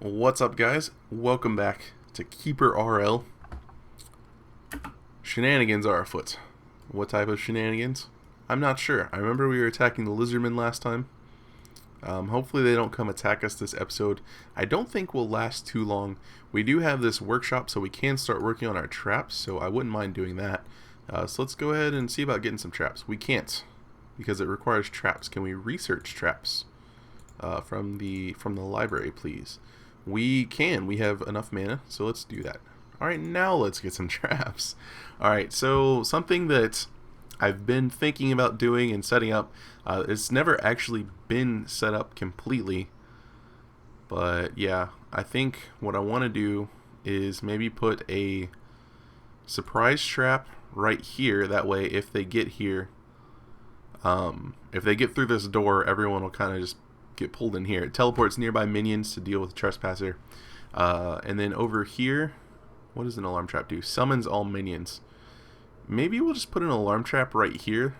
What's up, guys? Welcome back to KeeperRL. Shenanigans are afoot. What type of shenanigans? I'm not sure. I remember we were attacking the lizardmen last time. Hopefully they don't come attack us this episode. I don't think we'll last too long. We do have this workshop, so we can start working on our traps, so I wouldn't mind doing that. So let's go ahead and see about getting some traps. We can't, because it requires traps. Can we research traps from the library, please? We can. We have enough mana, so let's do that. Alright, now let's get some traps. Alright, so something that I've been thinking about doing and setting up, it's never actually been set up completely, but yeah, I think what I want to do is maybe put a surprise trap right here. That way if they get here, if they get through this door, everyone will kind of just get pulled in here. It teleports nearby minions to deal with the trespasser. And then over here, what does an alarm trap do? Summons all minions. Maybe we'll just put an alarm trap right here,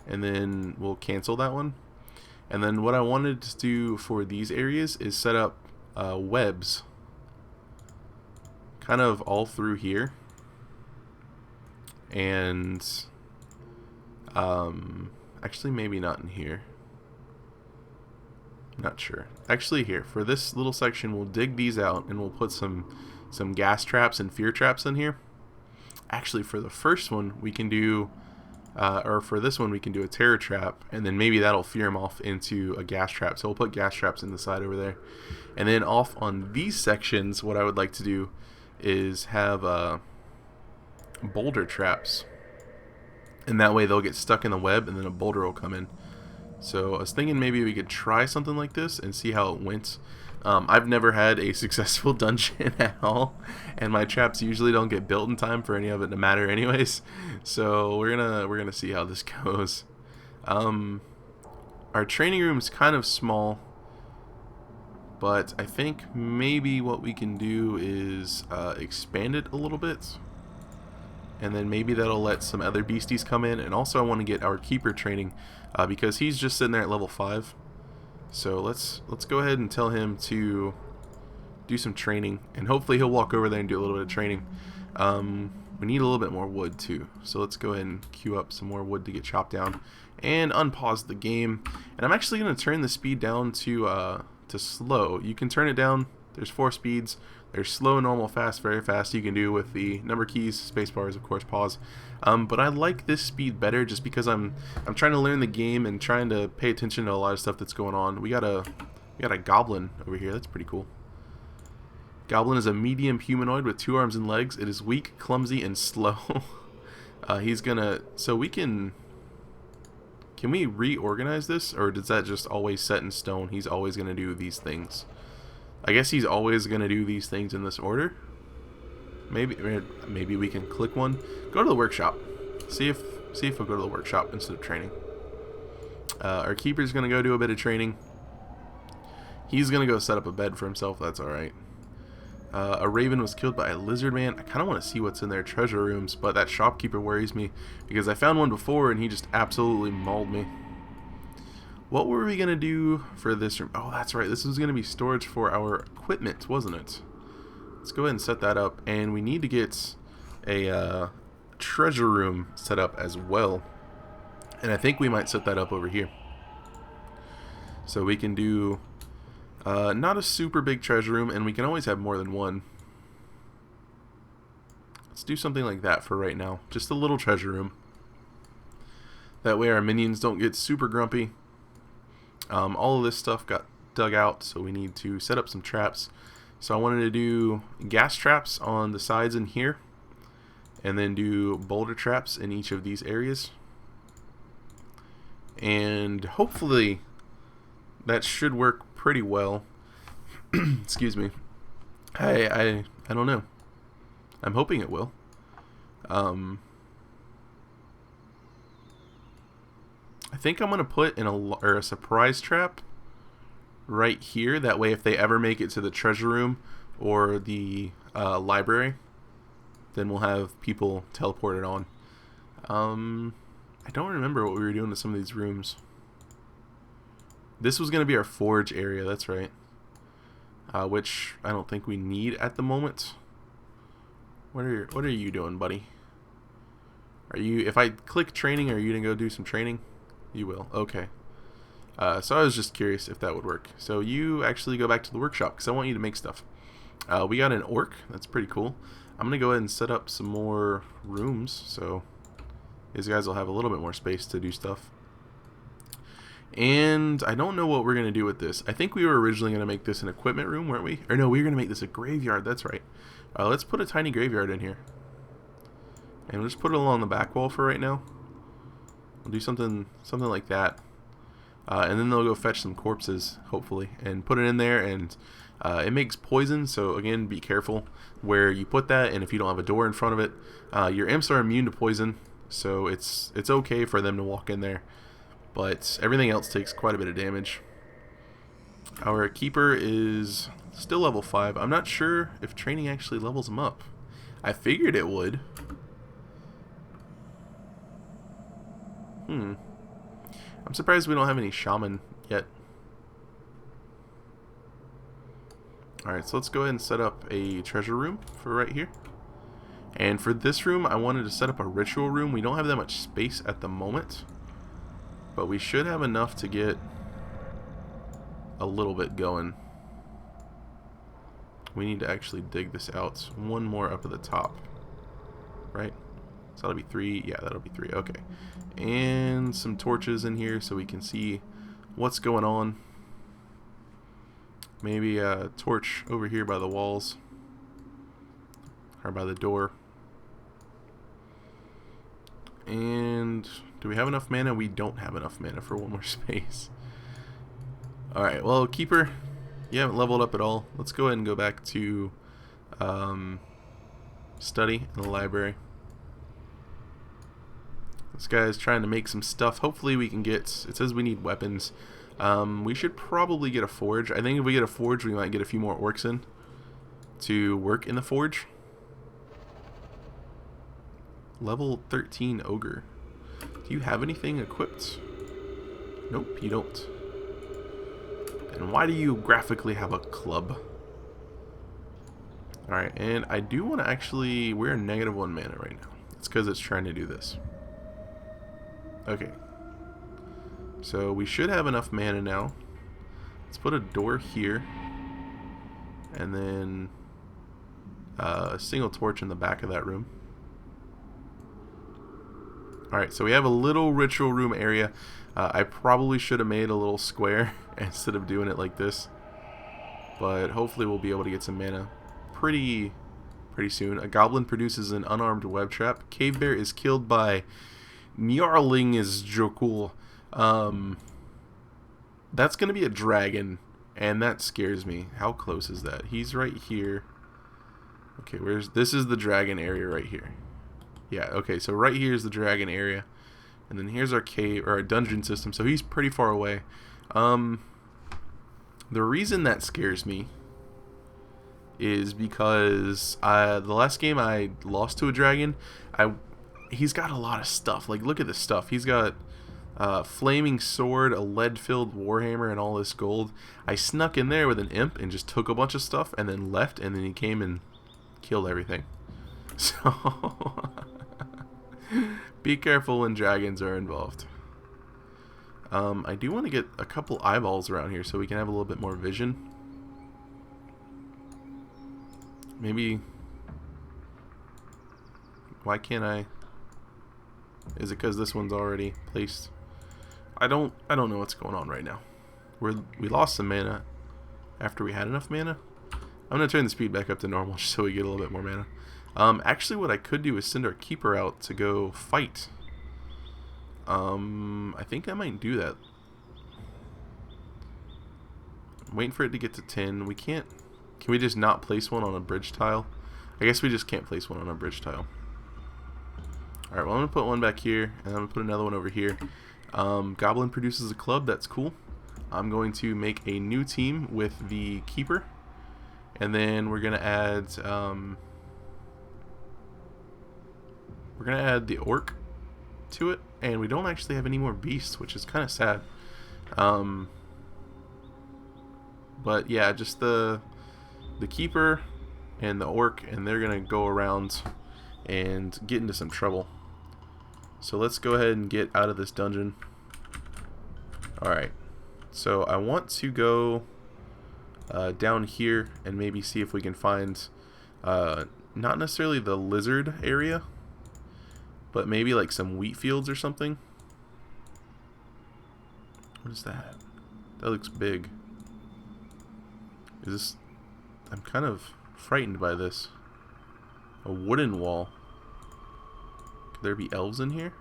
and then we'll cancel that one. And then what I wanted to do for these areas is set up webs kind of all through here. And actually maybe not in here. Not sure. Actually here, for this little section, we'll dig these out and we'll put some gas traps and fear traps in here. Actually, for the first one, we can do, or for this one, we can do a terror trap, and then maybe that'll fear them off into a gas trap. So we'll put gas traps in the side over there. And then off on these sections, what I would like to do is have boulder traps. And that way they'll get stuck in the web, and then a boulder will come in. So I was thinking maybe we could try something like this and see how it went. I've never had a successful dungeon at all, and my traps usually don't get built in time for any of it to matter anyways. So we're gonna see how this goes. Our training room is kind of small, but I think maybe what we can do is expand it a little bit, and then maybe that'll let some other beasties come in. And also I want to get our keeper training, because he's just sitting there at level 5. So let's go ahead and tell him to do some training, and hopefully he'll walk over there and do a little bit of training. We need a little bit more wood too, so let's go ahead and queue up some more wood to get chopped down and unpause the game. And I'm actually going to turn the speed down to slow. You can turn it down. There's 4 speeds. There's slow, normal, fast, very fast. You can do with the number keys, space bars, of course, pause. But I like this speed better just because I'm trying to learn the game and trying to pay attention to a lot of stuff that's going on. We got a goblin over here. That's pretty cool. Goblin is a medium humanoid with 2 arms and legs. It is weak, clumsy, and slow. He's gonna. So we can. Can we reorganize this, or does that just always set in stone? He's always gonna do these things. I guess he's always going to do these things in this order. Maybe we can click one. Go to the workshop. See if we'll go to the workshop instead of training. Our keeper's going to go do a bit of training. He's going to go set up a bed for himself. That's alright. A raven was killed by a lizard man. I kind of want to see what's in their treasure rooms, but that shopkeeper worries me because I found one before and he just absolutely mauled me. What were we going to do for this room? Oh, that's right. This was going to be storage for our equipment, wasn't it? Let's go ahead and set that up. And we need to get a treasure room set up as well. And I think we might set that up over here. So we can do not a super big treasure room, and we can always have more than one. Let's do something like that for right now. Just a little treasure room. That way our minions don't get super grumpy. All of this stuff got dug out, so we need to set up some traps. So I wanted to do gas traps on the sides in here, and then do boulder traps in each of these areas. And hopefully that should work pretty well. Excuse me. I don't know. I'm hoping it will. I think I'm going to put in a surprise trap right here. That way if they ever make it to the treasure room or the library, then we'll have people teleported on. I don't remember what we were doing to some of these rooms. This was going to be our forge area, that's right. which I don't think we need at the moment. What are you doing, buddy? Are you? If I click training, are you gonna go do some training? You will. Okay. So I was just curious if that would work. So you actually go back to the workshop because I want you to make stuff. We got an orc. That's pretty cool. I'm gonna go ahead and set up some more rooms so these guys will have a little bit more space to do stuff. And I don't know what we're gonna do with this. I think we were originally gonna make this an equipment room, weren't we? Or no, we were gonna make this a graveyard. That's right. Let's put a tiny graveyard in here, and we'll just put it along the back wall for right now. We'll do something like that, and then they'll go fetch some corpses, hopefully, and put it in there. And it makes poison, so again, be careful where you put that. And if you don't have a door in front of it, your imps are immune to poison, so it's okay for them to walk in there. But everything else takes quite a bit of damage. Our keeper is still level 5. I'm not sure if training actually levels him up. I figured it would. I'm surprised we don't have any shaman yet. Alright, so let's go ahead and set up a treasure room for right here. And for this room, I wanted to set up a ritual room. We don't have that much space at the moment, but we should have enough to get a little bit going. We need to actually dig this out. One more up at the top, right? So that'll be 3. Yeah, that'll be 3. Okay. And some torches in here so we can see what's going on. Maybe a torch over here by the walls, or by the door. And do we have enough mana? We don't have enough mana for one more space. Alright, well, keeper, you haven't leveled up at all. Let's go ahead and go back to study in the library. This guy is trying to make some stuff. Hopefully we can get, it says we need weapons. We should probably get a forge. I think if we get a forge, we might get a few more orcs in to work in the forge. Level 13 ogre. Do you have anything equipped? Nope, you don't. And why do you graphically have a club? Alright, and I do want to actually, we're -1 mana right now. It's because it's trying to do this. Okay. So we should have enough mana now. Let's put a door here. And then a single torch in the back of that room. Alright, so we have a little ritual room area. I probably should have made a little square instead of doing it like this. But hopefully we'll be able to get some mana pretty soon. A goblin produces an unarmed web trap. Cave bear is killed by Njarling is Jokul. That's gonna be a dragon, and that scares me. How close is that? He's right here. Okay, this is the dragon area right here. Yeah, okay, so right here is the dragon area. And then here's our cave, or our dungeon system, so he's pretty far away. The reason that scares me is because the last game I lost to a dragon, he's got a lot of stuff. Like, look at this stuff. He's got flaming sword, a lead-filled warhammer, and all this gold. I snuck in there with an imp and just took a bunch of stuff and then left, and then he came and killed everything. So be careful when dragons are involved. I do want to get a couple eyeballs around here so we can have a little bit more vision. Maybe. Why can't I? Is it because this one's already placed? I don't know what's going on right now. We lost some mana after we had enough mana. I'm gonna turn the speed back up to normal just so we get a little bit more mana. Actually, what I could do is send our keeper out to go fight. I think I might do that. I'm waiting for it to get to 10. We can't. Can we just not place one on a bridge tile? I guess we just can't place one on a bridge tile. Alright, well, I'm going to put one back here, and I'm going to put another one over here. Goblin produces a club. That's cool. I'm going to make a new team with the keeper. And then we're going to add... we're going to add the orc to it. And we don't actually have any more beasts, which is kind of sad. But yeah, just the the keeper and the orc, and they're gonna go around and get into some trouble. So let's go ahead and get out of this dungeon. Alright, so I want to go down here and maybe see if we can find not necessarily the lizard area, but maybe like some wheat fields or something. What is that? That looks big. Is this... I'm kind of frightened by this. A wooden wall. Could there be elves in here?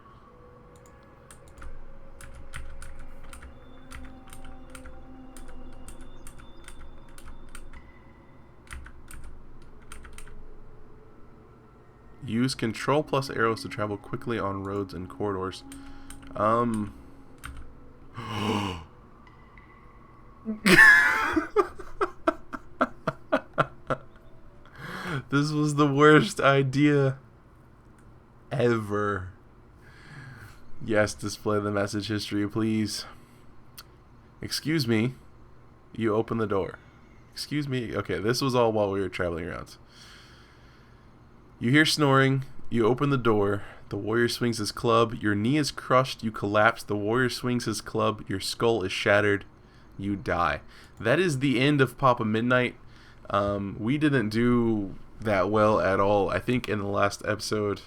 Use control plus arrows to travel quickly on roads and corridors. This was the worst idea ever. Yes, display the message history, please. Excuse me. You open the door. Excuse me. Okay, this was all while we were traveling around. You hear snoring. You open the door. The warrior swings his club. Your knee is crushed. You collapse. The warrior swings his club. Your skull is shattered. You die. That is the end of Papa Midnight. We didn't do that well at all. I think in the last episode,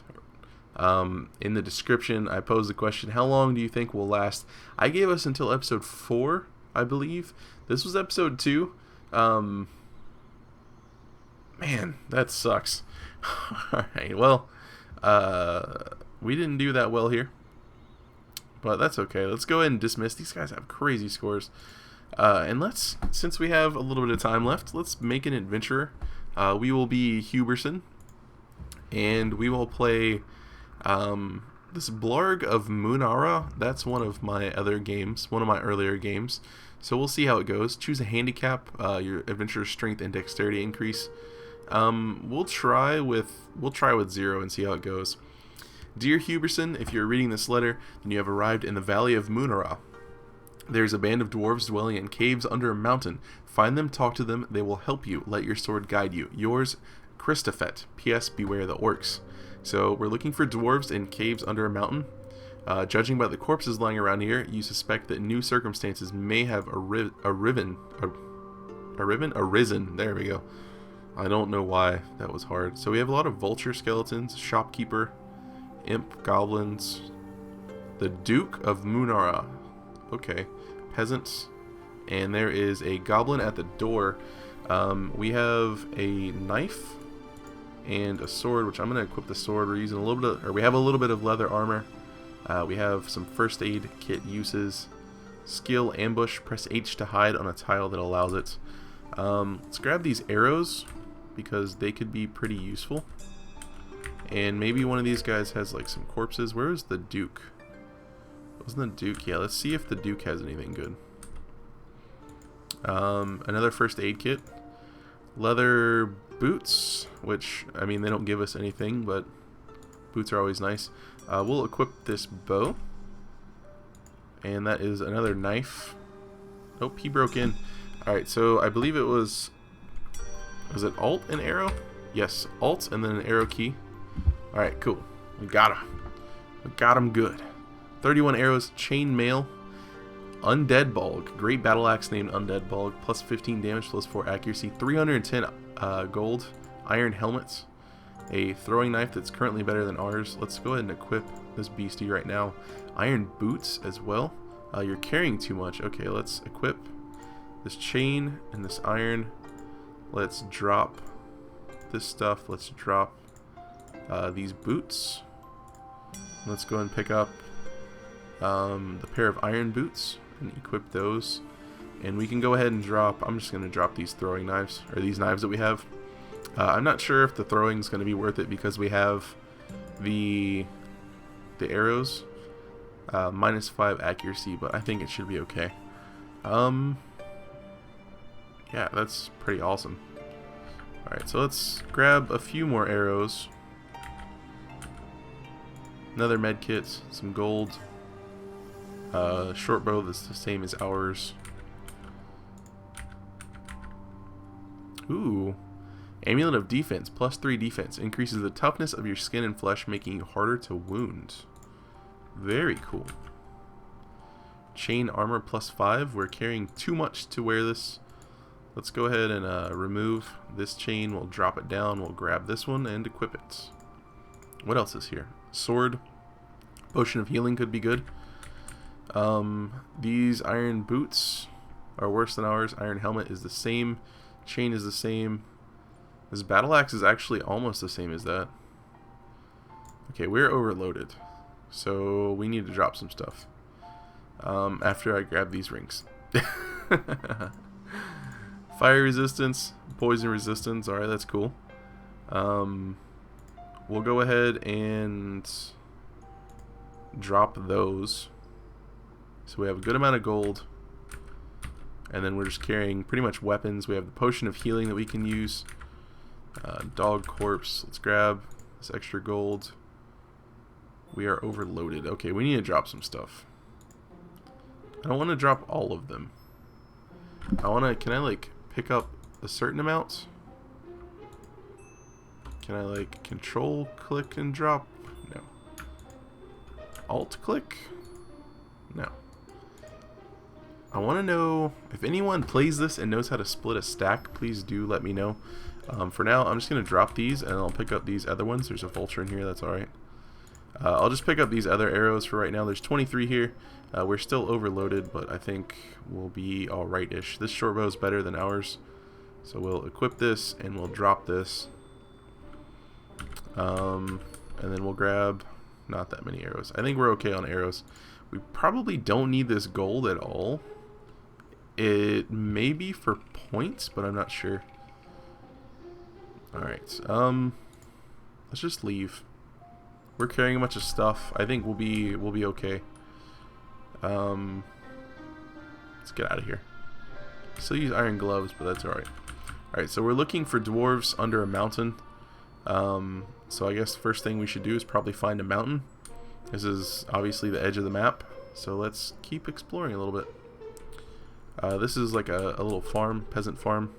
in the description, I posed the question, how long do you think will last? I gave us until episode 4, I believe. This was episode 2. Man, that sucks. Alright, well, we didn't do that well here, but that's okay. Let's go ahead and dismiss. These guys have crazy scores. And let's, since we have a little bit of time left, let's make an adventurer. We will be Huberson, and we will play this Blarg of Munara. That's one of my other games, one of my earlier games. So we'll see how it goes. Choose a handicap, your adventurer's strength and dexterity increase. We'll try with 0 and see how it goes. Dear Huberson, if you're reading this letter, then you have arrived in the Valley of Munara. There's a band of dwarves dwelling in caves under a mountain. Find them, talk to them, they will help you. Let your sword guide you. Yours, Christophet. P.S. Beware the orcs. So we're looking for dwarves in caves under a mountain. Judging by the corpses lying around here, you suspect that new circumstances may have arisen. There we go. I don't know why that was hard. So we have a lot of vulture skeletons, shopkeeper, imp goblins, the Duke of Munara. Okay, peasants, and there is a goblin at the door. We have a knife and a sword, which I'm going to equip the sword. We're using a little bit, we have a little bit of leather armor. We have some first aid kit uses. Skill ambush. Press H to hide on a tile that allows it. Let's grab these arrows because they could be pretty useful. And maybe one of these guys has like some corpses. Where is the Duke? Wasn't the Duke? Yeah, let's see if the Duke has anything good. Another first aid kit. Leather boots, which, I mean, they don't give us anything, but boots are always nice. We'll equip this bow. And that is another knife. Nope, he broke in. Alright, so I believe it was it Alt and arrow? Yes, Alt and then an arrow key. Alright, cool. We got him. We got him good. 31 arrows, chain mail, Undead Bulg, great battle axe named Undead Bulg, plus 15 damage, plus 4 accuracy, 310 gold, iron helmets, a throwing knife that's currently better than ours. Let's go ahead and equip this beastie right now. Iron boots as well. You're carrying too much. Okay, let's equip this chain and this iron. Let's drop this stuff. Let's drop these boots. Let's go and pick up the pair of iron boots and equip those, and we can go ahead and drop, I'm just going to drop these throwing knives, or these knives that we have. I'm not sure if the throwing is going to be worth it because we have the arrows, minus 5 accuracy, but I think it should be okay. Yeah, that's pretty awesome. Alright, so let's grab a few more arrows, another med kit, some gold, short bow that's the same as ours. Ooh. Amulet of Defense, +3 defense. Increases the toughness of your skin and flesh, making you harder to wound. Very cool. Chain armor +5. We're carrying too much to wear this. Let's go ahead and remove this chain. We'll drop it down. We'll grab this one and equip it. What else is here? Sword. Potion of healing could be good. These iron boots are worse than ours. Iron helmet is the same. Chain is the same. This battle axe is actually almost the same as that. Okay, we're overloaded. So we need to drop some stuff. After I grab these rings. Fire resistance, poison resistance. Alright, that's cool. We'll go ahead and drop those. So we have a good amount of gold. And then we're just carrying pretty much weapons. We have the potion of healing that we can use. Dog corpse. Let's grab this extra gold. We are overloaded. Okay, we need to drop some stuff. I don't want to drop all of them. Can I like pick up a certain amount? Can I like control click and drop? No. Alt click? No. I want to know if anyone plays this and knows how to split a stack, please do let me know. For now, I'm just going to drop these and I'll pick up these other ones. There's a vulture in here, that's alright. I'll just pick up these other arrows for right now. There's 23 here. We're still overloaded, but I think we'll be alright-ish. This short bow is better than ours. So we'll equip this and we'll drop this. And then we'll grab not that many arrows. I think we're okay on arrows. We probably don't need this gold at all. It may be for points, but I'm not sure. Alright, let's just leave. We're carrying a bunch of stuff. I think we'll be okay. Let's get out of here. Still use iron gloves, but that's alright. Alright, so we're looking for dwarves under a mountain. So I guess the first thing we should do is probably find a mountain. This is obviously the edge of the map, so let's keep exploring a little bit. This is like a little farm, peasant farm.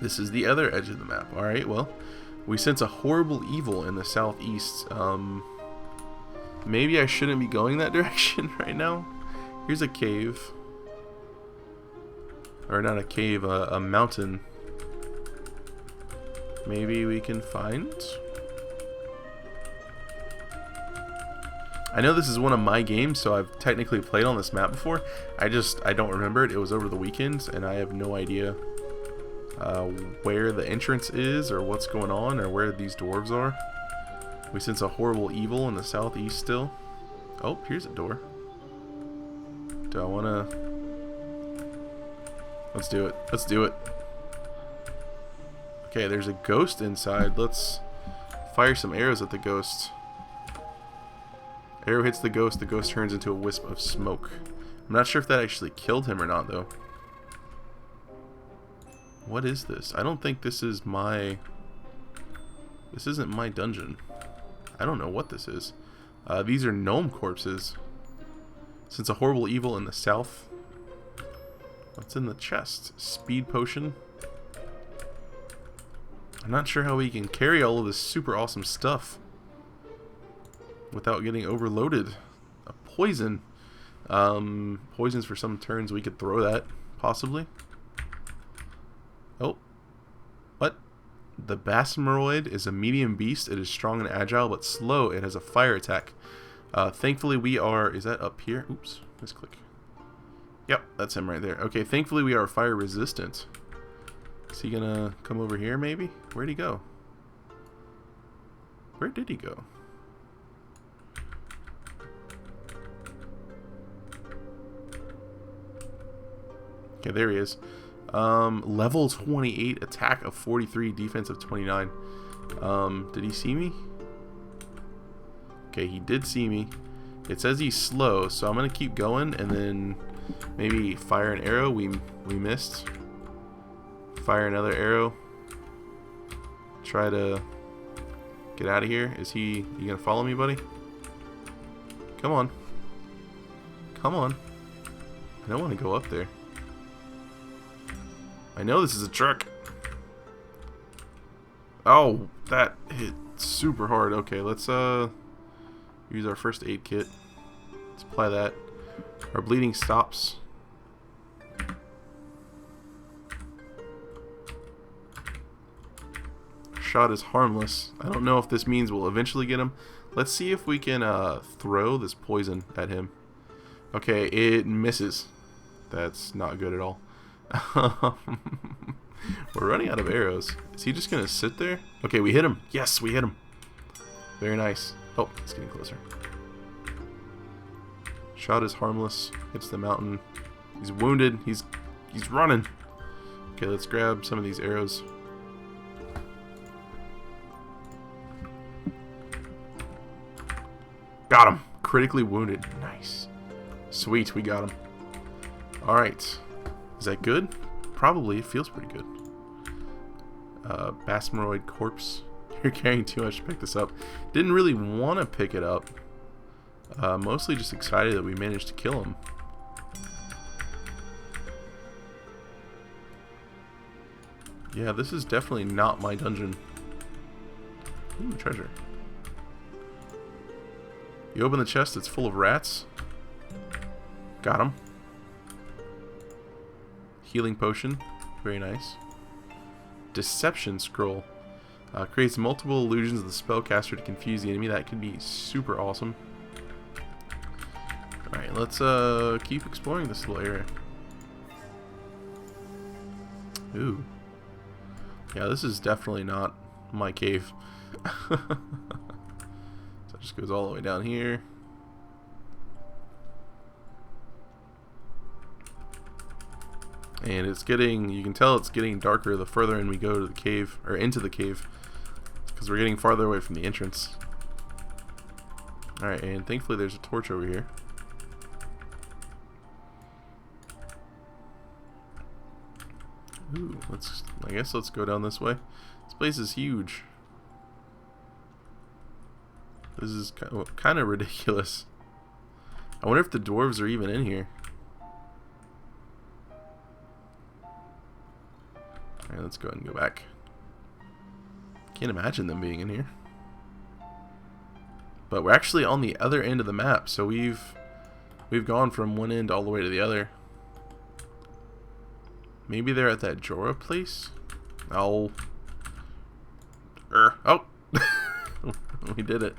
This is the other edge of the map. Alright, well, we sense a horrible evil in the southeast. Maybe I shouldn't be going that direction right now. Here's a cave. Or not a cave, a mountain. Maybe we can find. I know this is one of my games, so I've technically played on this map before. I don't remember it. It was over the weekend, and I have no idea where the entrance is, or what's going on, or where these dwarves are. We sense a horrible evil in the southeast still. Oh, here's a door. Do I want to... Let's do it. Let's do it. Okay, there's a ghost inside. Let's fire some arrows at the ghost. Arrow hits the ghost turns into a wisp of smoke. I'm not sure if that actually killed him or not, though. What is this? I don't think this is my... This isn't my dungeon. I don't know what this is. These are gnome corpses. Since a horrible evil in the south. What's in the chest? Speed potion. I'm not sure how we can carry all of this super awesome stuff without getting overloaded. A poison. Poisons for some turns. We could throw that, possibly. Oh. What? The Basmaroid is a medium beast. It is strong and agile, but slow. It has a fire attack. Thankfully we are... Is that up here? Oops. Misclick. Yep, that's him right there. Okay, thankfully we are fire resistant. Is he gonna come over here, maybe? Where'd he go? Where did he go? Okay, there he is. Level 28, attack of 43, defense of 29. Did he see me? Okay, he did see me. It says he's slow, so I'm gonna keep going and then maybe fire an arrow. We missed. Fire another arrow. Try to get out of here. You gonna follow me, buddy? Come on. Come on. I don't want to go up there. I know this is a trick. Oh, that hit super hard. Okay, let's use our first aid kit. Let's apply that. Our bleeding stops. Shot is harmless. I don't know if this means we'll eventually get him. Let's see if we can throw this poison at him. Okay, it misses. That's not good at all. We're running out of arrows. Is he just gonna sit there? Okay, we hit him. Yes, we hit him. Very nice. Oh, it's getting closer. Shot is harmless. Hits the mountain. He's wounded. He's running. Okay, let's grab some of these arrows. Got him. Critically wounded. Nice. Sweet, we got him. Alright. Is that good? Probably. It feels pretty good. Basmeroid corpse. You're carrying too much to pick this up. Didn't really want to pick it up. Mostly just excited that we managed to kill him. Yeah, this is definitely not my dungeon. Ooh, treasure. You open the chest, it's full of rats. Got him. Healing potion. Very nice. Deception scroll. Creates multiple illusions of the spellcaster to confuse the enemy. That could be super awesome. Alright, let's keep exploring this little area. Ooh. Yeah, this is definitely not my cave. So it just goes all the way down here. And it's getting, you can tell it's getting darker the further in we go to the cave, or into the cave, because we're getting farther away from the entrance. Alright, and thankfully there's a torch over here. Ooh, I guess let's go down this way. This place is huge. This is kind of ridiculous. I wonder if the dwarves are even in here. Alright, let's go ahead and go back. Can't imagine them being in here. But we're actually on the other end of the map, so we've gone from one end all the way to the other. Maybe they're at that Jorah place? Oh. Oh! We did it.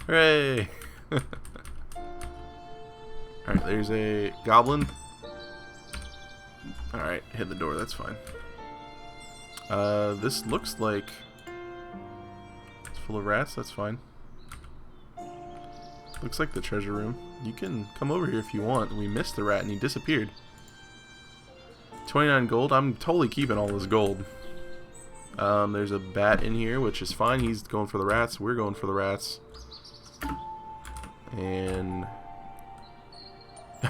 Hooray! Alright, there's a goblin. Alright, hit the door, that's fine. This looks like it's full of rats, that's fine. Looks like the treasure room. You can come over here if you want. We missed the rat and he disappeared. 29 gold. I'm totally keeping all this gold. There's a bat in here, which is fine. He's going for the rats. We're going for the rats. And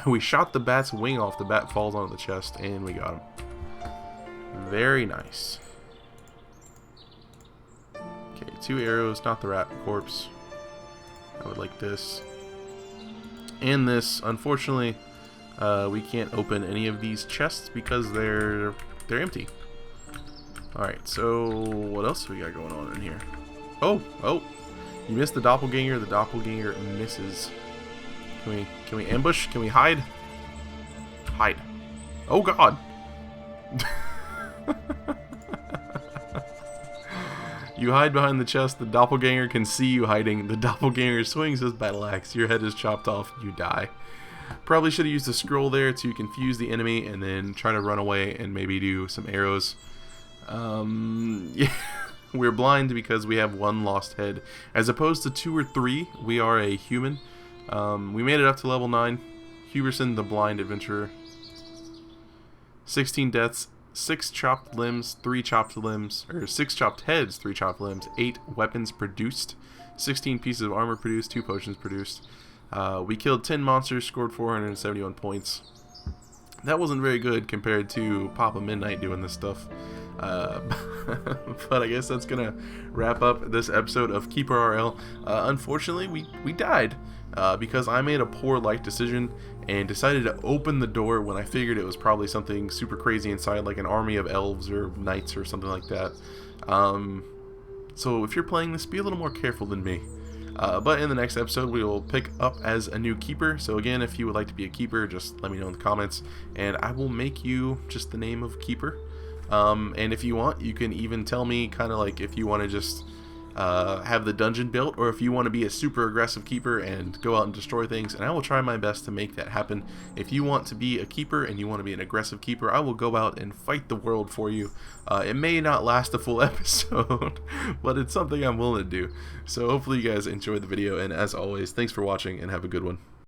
we shot the bat's wing off. The bat falls onto the chest, and we got him. Very nice. Okay, 2 arrows, not the rat corpse. I would like this. And this, unfortunately, we can't open any of these chests because they're empty. Alright, so what else do we got going on in here? Oh! You missed the doppelganger. The doppelganger misses. Can we ambush? Can we hide? Hide. Oh god! You hide behind the chest, the doppelganger can see you hiding. The doppelganger swings his battle axe. Your head is chopped off, you die. Probably should have used a scroll there to confuse the enemy and then try to run away and maybe do some arrows. Yeah, we're blind because we have 1 lost head. As opposed to 2 or 3, we are a human. We made it up to level 9. Huberson, the blind adventurer. 16 deaths, 6 chopped limbs, 3 chopped limbs, or 6 chopped heads, 3 chopped limbs, 8 weapons produced, 16 pieces of armor produced, 2 potions produced. We killed 10 monsters, scored 471 points. That wasn't very good compared to Papa Midnight doing this stuff. But I guess that's gonna wrap up this episode of KeeperRL. Unfortunately, we died because I made a poor life decision and decided to open the door when I figured it was probably something super crazy inside, like an army of elves or knights or something like that. So if you're playing this, be a little more careful than me. But in the next episode, we will pick up as a new keeper. So again, if you would like to be a keeper, just let me know in the comments, and I will make you just the name of keeper. And if you want, you can even tell me kind of like if you want to just have the dungeon built, or if you want to be a super aggressive keeper and go out and destroy things, and I will try my best to make that happen. If you want to be a keeper and you want to be an aggressive keeper, I will go out and fight the world for you. It may not last a full episode, but it's something I'm willing to do. So hopefully you guys enjoyed the video, and as always, thanks for watching and have a good one.